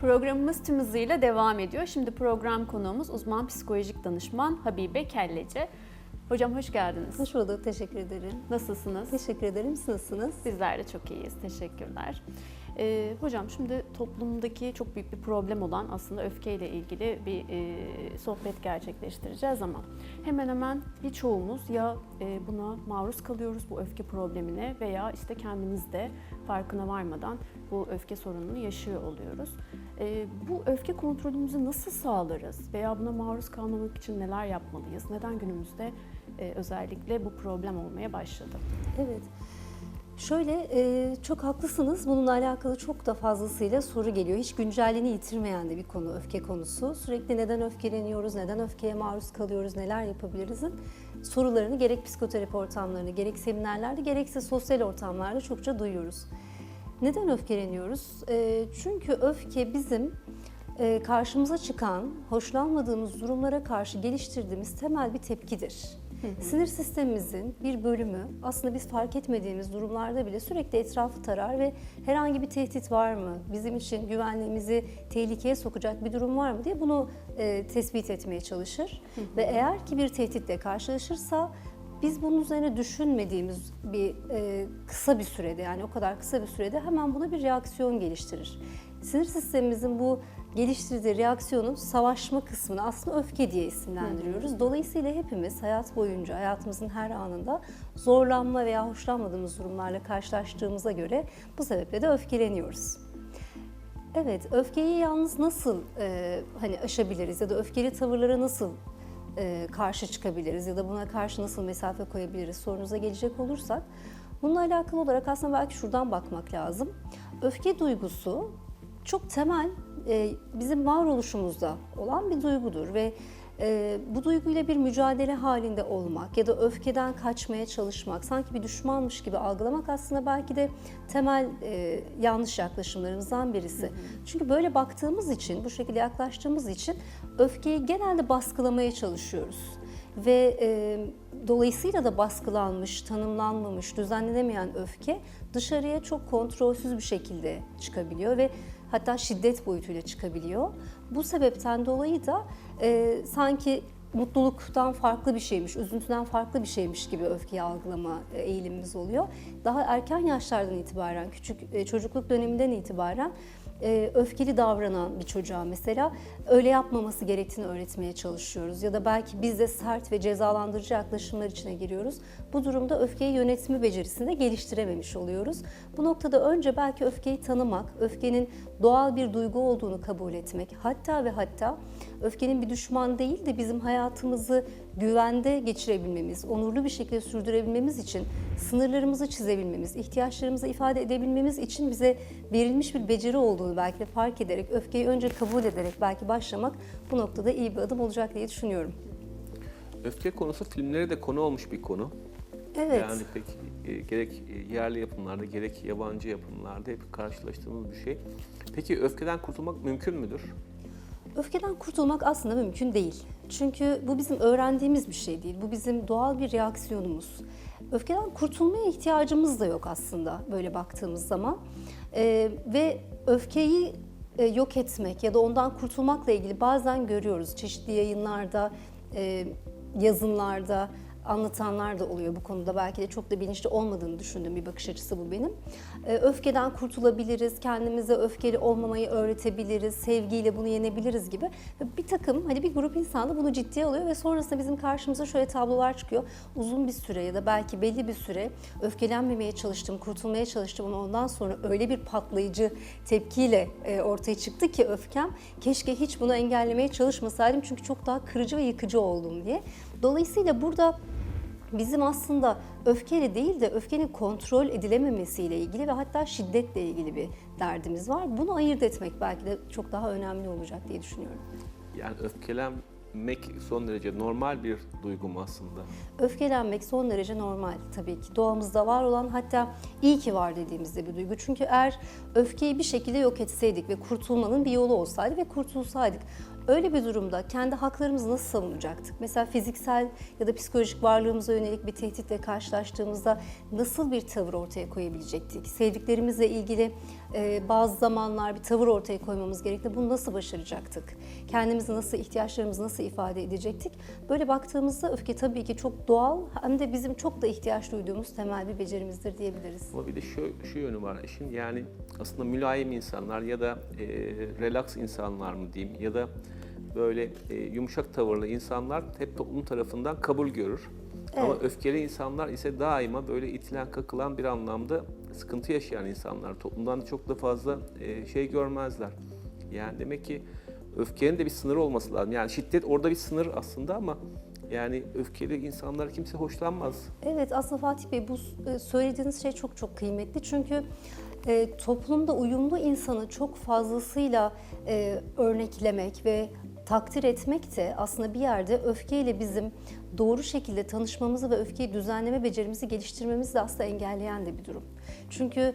Programımız tüm hızıyla devam ediyor. Şimdi program konuğumuz uzman psikolojik danışman Habibe Kelleci. Hocam hoş geldiniz. Hoş bulduk, teşekkür ederim. Nasılsınız? Teşekkür ederim, siz nasılsınız? Bizler de çok iyiyiz, teşekkürler. Hocam şimdi toplumdaki çok büyük bir problem olan aslında öfkeyle ilgili bir sohbet gerçekleştireceğiz ama hemen hemen birçoğumuz ya buna maruz kalıyoruz, bu öfke problemine, veya işte kendimiz de farkına varmadan bu öfke sorununu yaşıyor oluyoruz. Bu öfke kontrolümüzü nasıl sağlarız veya buna maruz kalmamak için neler yapmalıyız? Neden günümüzde özellikle bu problem olmaya başladı? Evet. Şöyle, çok haklısınız. Bununla alakalı çok da fazlasıyla soru geliyor. Hiç güncelliğini yitirmeyen de bir konu öfke konusu. Sürekli neden öfkeleniyoruz, neden öfkeye maruz kalıyoruz, neler yapabilirizin sorularını gerek psikoterapi ortamlarında, gerek seminerlerde, gerekse sosyal ortamlarda çokça duyuyoruz. Neden öfkeleniyoruz? Çünkü öfke bizim karşımıza çıkan, hoşlanmadığımız durumlara karşı geliştirdiğimiz temel bir tepkidir. Sinir sistemimizin bir bölümü aslında biz fark etmediğimiz durumlarda bile sürekli etrafı tarar ve herhangi bir tehdit var mı, bizim için güvenliğimizi tehlikeye sokacak bir durum var mı diye bunu tespit etmeye çalışır. Ve eğer ki bir tehditle karşılaşırsa biz bunun üzerine düşünmediğimiz bir kısa bir sürede, yani o kadar kısa bir sürede hemen buna bir reaksiyon geliştirir. Sinir sistemimizin bu geliştirdiği reaksiyonun savaşma kısmını aslında öfke diye isimlendiriyoruz. Dolayısıyla hepimiz hayat boyunca, hayatımızın her anında zorlanma veya hoşlanmadığımız durumlarla karşılaştığımıza göre bu sebeple de öfkeleniyoruz. Evet, öfkeyi yalnız nasıl aşabiliriz ya da öfkeli tavırlara nasıl karşı çıkabiliriz ya da buna karşı nasıl mesafe koyabiliriz sorunuza gelecek olursak, bununla alakalı olarak aslında belki şuradan bakmak lazım. Öfke duygusu çok temel bizim varoluşumuzda olan bir duygudur ve bu duyguyla bir mücadele halinde olmak ya da öfkeden kaçmaya çalışmak, sanki bir düşmanmış gibi algılamak aslında belki de temel yanlış yaklaşımlarımızdan birisi. Çünkü böyle baktığımız için, bu şekilde yaklaştığımız için öfkeyi genelde baskılamaya çalışıyoruz. Ve dolayısıyla da baskılanmış, tanımlanmamış, düzenlenemeyen öfke dışarıya çok kontrolsüz bir şekilde çıkabiliyor ve hatta şiddet boyutuyla çıkabiliyor. Bu sebepten dolayı da sanki mutluluktan farklı bir şeymiş, üzüntüden farklı bir şeymiş gibi öfkeyi algılama eğilimimiz oluyor. Daha erken yaşlardan itibaren, çocukluk döneminden itibaren öfkeli davranan bir çocuğa mesela öyle yapmaması gerektiğini öğretmeye çalışıyoruz. Ya da belki biz de sert ve cezalandırıcı yaklaşımlar içine giriyoruz. Bu durumda öfkeyi yönetme becerisini de geliştirememiş oluyoruz. Bu noktada önce belki öfkeyi tanımak, öfkenin doğal bir duygu olduğunu kabul etmek, hatta öfkenin bir düşman değil de bizim hayatımızı güvende geçirebilmemiz, onurlu bir şekilde sürdürebilmemiz için sınırlarımızı çizebilmemiz, ihtiyaçlarımızı ifade edebilmemiz için bize verilmiş bir beceri olduğunu belki de fark ederek, öfkeyi önce kabul ederek belki başlamak bu noktada iyi bir adım olacak diye düşünüyorum. Öfke konusu filmlere de konu olmuş bir konu. Evet. Yani pek gerek yerli yapımlarda gerek yabancı yapımlarda hep karşılaştığımız bir şey. Peki öfkeden kurtulmak mümkün müdür? Öfkeden kurtulmak aslında mümkün değil. Çünkü bu bizim öğrendiğimiz bir şey değil. Bu bizim doğal bir reaksiyonumuz. Öfkeden kurtulmaya ihtiyacımız da yok aslında böyle baktığımız zaman. Ve öfkeyi yok etmek ya da ondan kurtulmakla ilgili bazen görüyoruz. Çeşitli yayınlarda, yazınlarda anlatanlar da oluyor bu konuda. Belki de çok da bilinçli olmadığını düşündüğüm bir bakış açısı bu benim. Öfkeden kurtulabiliriz, kendimize öfkeli olmamayı öğretebiliriz, sevgiyle bunu yenebiliriz gibi. Bir takım, bir grup insan da bunu ciddiye alıyor ve sonrasında bizim karşımıza şöyle tablolar çıkıyor. Uzun bir süre ya da belki belli bir süre öfkelenmemeye çalıştım, kurtulmaya çalıştım ama ondan sonra öyle bir patlayıcı tepkiyle ortaya çıktı ki öfkem, keşke hiç bunu engellemeye çalışmasaydım çünkü çok daha kırıcı ve yıkıcı oldum diye. Dolayısıyla burada bizim aslında öfkeyle değil de öfkenin kontrol edilememesiyle ilgili ve hatta şiddetle ilgili bir derdimiz var. Bunu ayırt etmek belki de çok daha önemli olacak diye düşünüyorum. Yani öfkelenmek son derece normal bir duygu mu aslında? Öfkelenmek son derece normal tabii ki. Doğamızda var olan, hatta iyi ki var dediğimizde bir duygu. Çünkü eğer öfkeyi bir şekilde yok etseydik ve kurtulmanın bir yolu olsaydı ve kurtulsaydık, Öyle bir durumda kendi haklarımızı nasıl savunacaktık? Mesela fiziksel ya da psikolojik varlığımıza yönelik bir tehditle karşılaştığımızda nasıl bir tavır ortaya koyabilecektik? Sevdiklerimizle ilgili bazı zamanlar bir tavır ortaya koymamız gerekti. Bunu nasıl başaracaktık? Kendimizi nasıl, ihtiyaçlarımızı nasıl ifade edecektik? Böyle baktığımızda öfke tabii ki çok doğal hem de bizim çok da ihtiyaç duyduğumuz temel bir becerimizdir diyebiliriz. Ama bir de şu yönü var işin, yani aslında mülayim insanlar ya da relax insanlar mı diyeyim ya da böyle yumuşak tavırlı insanlar hep toplum tarafından kabul görür. Ama Evet. öfkeli insanlar ise daima böyle itilen kakılan bir anlamda sıkıntı yaşayan insanlar. Toplumdan çok da fazla şey görmezler. Yani demek ki öfkenin de bir sınırı olması lazım. Yani şiddet orada bir sınır aslında ama yani öfkeli insanlar kimse hoşlanmaz. Evet, aslında Fatih Bey bu söylediğiniz şey çok çok kıymetli. Çünkü toplumda uyumlu insanı çok fazlasıyla örneklemek ve takdir etmek de aslında bir yerde öfkeyle bizim doğru şekilde tanışmamızı ve öfkeyi düzenleme becerimizi geliştirmemizi de aslında engelleyen de bir durum. Çünkü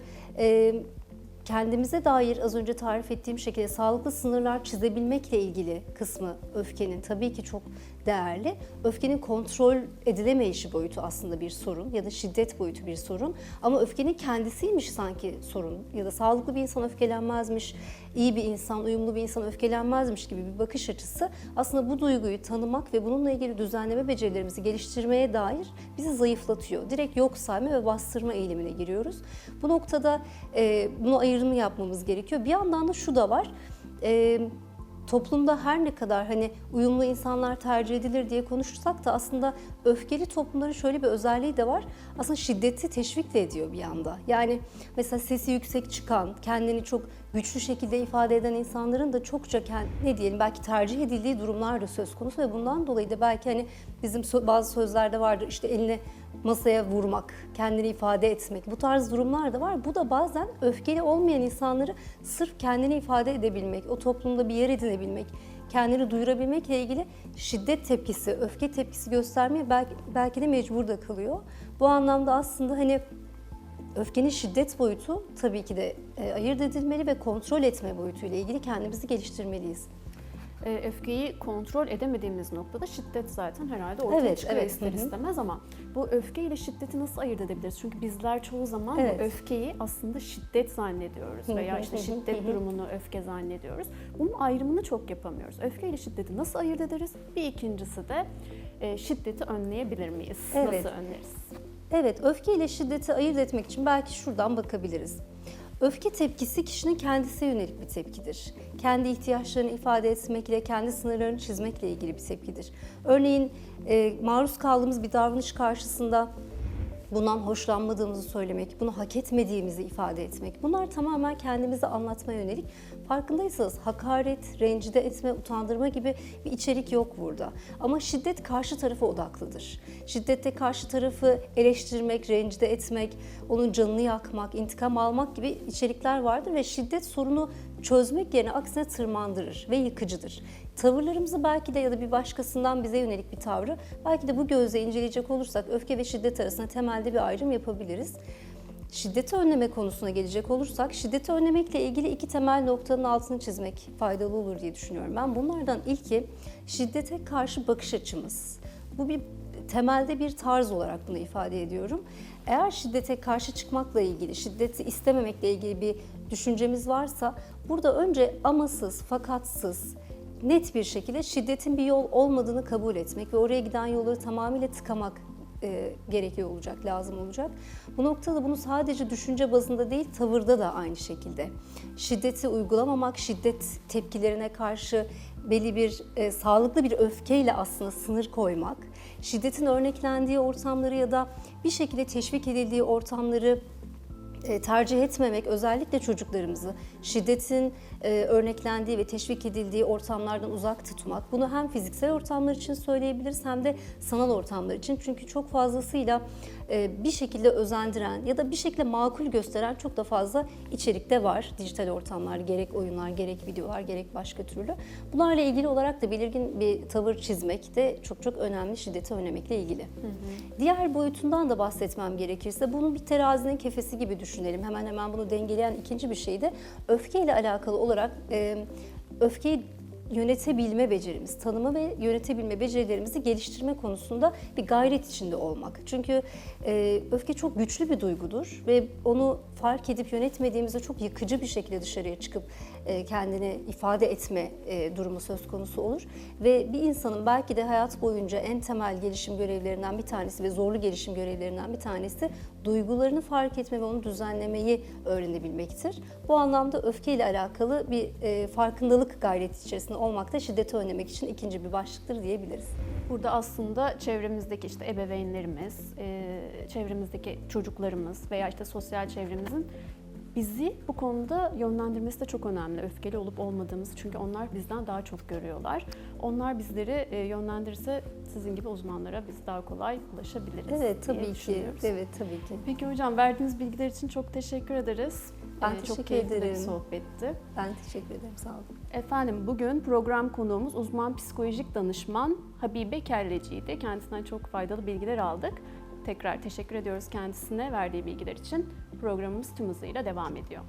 kendimize dair az önce tarif ettiğim şekilde sağlıklı sınırlar çizebilmekle ilgili kısmı öfkenin tabii ki çok değerli. Öfkenin kontrol edilemeyişi boyutu aslında bir sorun ya da şiddet boyutu bir sorun. Ama öfkenin kendisiymiş sanki sorun ya da sağlıklı bir insan öfkelenmezmiş, iyi bir insan, uyumlu bir insan öfkelenmezmiş gibi bir bakış açısı aslında bu duyguyu tanımak ve bununla ilgili düzenleme becerilerimizi geliştirmeye dair bizi zayıflatıyor. Direkt yok sayma ve bastırma eğilimine giriyoruz. Bu noktada bunu ayrımı yapmamız gerekiyor. Bir yandan da şu da var. Toplumda her ne kadar hani uyumlu insanlar tercih edilir diye konuşsak da aslında öfkeli toplumların şöyle bir özelliği de var. Aslında şiddeti teşvik de ediyor bir yanda. Yani mesela sesi yüksek çıkan, kendini çok güçlü şekilde ifade eden insanların da çokça ne diyelim belki tercih edildiği durumlar da söz konusu ve bundan dolayı da belki hani bizim bazı sözlerde vardır işte eline masaya vurmak, kendini ifade etmek bu tarz durumlar da var. Bu da bazen öfkeli olmayan insanları sırf kendini ifade edebilmek, o toplumda bir yer edinebilmek, kendini duyurabilmekle ilgili şiddet tepkisi, öfke tepkisi göstermeye belki de mecbur da kalıyor. Bu anlamda aslında hani öfkenin şiddet boyutu tabii ki de ayırt edilmeli ve kontrol etme boyutuyla ilgili kendimizi geliştirmeliyiz. Öfkeyi kontrol edemediğimiz noktada şiddet zaten herhalde ortaya çıkıyor ister istemez ama bu öfke ile şiddeti nasıl ayırt edebiliriz? Çünkü bizler çoğu zaman bu öfkeyi aslında şiddet zannediyoruz veya işte şiddet durumunu öfke zannediyoruz. Bunun ayrımını çok yapamıyoruz. Öfke ile şiddeti nasıl ayırt ederiz? Bir ikincisi de şiddeti önleyebilir miyiz? Evet. Nasıl önleriz? Evet, öfke ile şiddeti ayırt etmek için belki şuradan bakabiliriz. Öfke tepkisi kişinin kendisine yönelik bir tepkidir. Kendi ihtiyaçlarını ifade etmekle, kendi sınırlarını çizmekle ilgili bir tepkidir. Örneğin maruz kaldığımız bir davranış karşısında bundan hoşlanmadığımızı söylemek, bunu hak etmediğimizi ifade etmek. Bunlar tamamen kendimizi anlatmaya yönelik. Farkındaysanız hakaret, rencide etme, utandırma gibi bir içerik yok burada. Ama şiddet karşı tarafa odaklıdır. Şiddette karşı tarafı eleştirmek, rencide etmek, onun canını yakmak, intikam almak gibi içerikler vardır ve şiddet sorunu çözmek yerine aksine tırmandırır ve yıkıcıdır. Tavırlarımızı belki de ya da bir başkasından bize yönelik bir tavrı belki de bu gözle inceleyecek olursak öfke ve şiddet arasında temelde bir ayrım yapabiliriz. Şiddeti önleme konusuna gelecek olursak şiddeti önlemekle ilgili iki temel noktanın altını çizmek faydalı olur diye düşünüyorum ben. Bunlardan ilki şiddete karşı bakış açımız. Bu bir temelde bir tarz olarak bunu ifade ediyorum. Eğer şiddete karşı çıkmakla ilgili, şiddeti istememekle ilgili bir düşüncemiz varsa burada önce amasız, fakatsız, net bir şekilde şiddetin bir yol olmadığını kabul etmek ve oraya giden yolları tamamıyla tıkamak gerekiyor olacak, lazım olacak. Bu noktada bunu sadece düşünce bazında değil, tavırda da aynı şekilde. Şiddeti uygulamamak, şiddet tepkilerine karşı belli bir sağlıklı bir öfkeyle aslında sınır koymak, şiddetin örneklendiği ortamları ya da bir şekilde teşvik edildiği ortamları tercih etmemek, özellikle çocuklarımızı şiddetin örneklendiği ve teşvik edildiği ortamlardan uzak tutmak. Bunu hem fiziksel ortamlar için söyleyebiliriz hem de sanal ortamlar için. Çünkü çok fazlasıyla bir şekilde özendiren ya da bir şekilde makul gösteren çok da fazla içerikte var. Dijital ortamlar, gerek oyunlar, gerek videolar, gerek başka türlü. Bunlarla ilgili olarak da belirgin bir tavır çizmek de çok çok önemli şiddeti önlemekle ilgili. Diğer boyutundan da bahsetmem gerekirse bunu bir terazinin kefesi gibi düşünelim. Hemen bunu dengeleyen ikinci bir şey de öfkeyle alakalı olarak öfkeyi yönetebilme becerimiz, tanıma ve yönetebilme becerilerimizi geliştirme konusunda bir gayret içinde olmak. Çünkü öfke çok güçlü bir duygudur ve onu fark edip yönetmediğimizde çok yıkıcı bir şekilde dışarıya çıkıp kendini ifade etme durumu söz konusu olur. Ve bir insanın belki de hayat boyunca en temel gelişim görevlerinden bir tanesi ve zorlu gelişim görevlerinden bir tanesi duygularını fark etme ve onu düzenlemeyi öğrenebilmektir. Bu anlamda öfkeyle alakalı bir farkındalık gayreti içerisinde olmak da şiddeti önlemek için ikinci bir başlıktır diyebiliriz. Burada aslında çevremizdeki işte ebeveynlerimiz, çevremizdeki çocuklarımız veya işte sosyal çevremizin bizi bu konuda yönlendirmesi de çok önemli. Öfkeli olup olmadığımızı, çünkü onlar bizden daha çok görüyorlar. Onlar bizleri yönlendirirse sizin gibi uzmanlara biz daha kolay ulaşabiliriz. Evet, tabii diye ki. düşünüyoruz. Evet, tabii ki. Peki hocam, verdiğiniz bilgiler için çok teşekkür ederiz. Ben Çok teşekkür keyifli bir ederim. sohbetti. Ben teşekkür ederim. Sağ olun. Efendim, bugün program konuğumuz uzman psikolojik danışman Habibe Kelleci'ydi. Kendisinden çok faydalı bilgiler aldık. Tekrar teşekkür ediyoruz kendisine verdiği bilgiler için. Programımız tüm hızıyla devam ediyor.